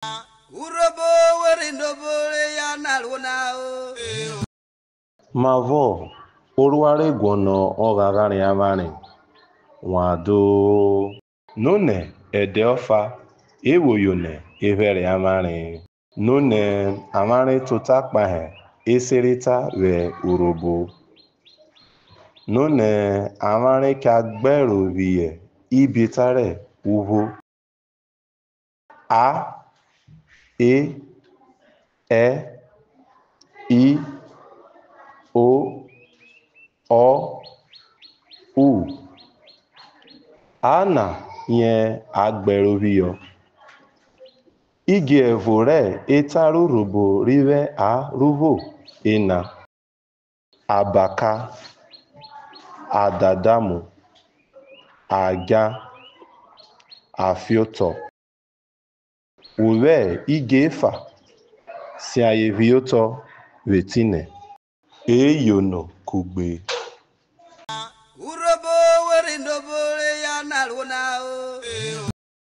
Urobo werindobo ya naluna o. Mavo, Oruare Guono Ogagari Amani, Wado Nune Edeofa, Ewoyone, Evere Amani, Nune Amani Tutakbahe, Eserita ve Urobo, Nune Amani Kagberu Vie, Ibitare, Uvo, A, E, I, O, U. Ana nye agberovio. Ige evore etaru robo rive a ruvo ena. Abaka, adadamu, aga, afioto. Uwe ige efa, si ayevioto vetine. Eyono kugbe.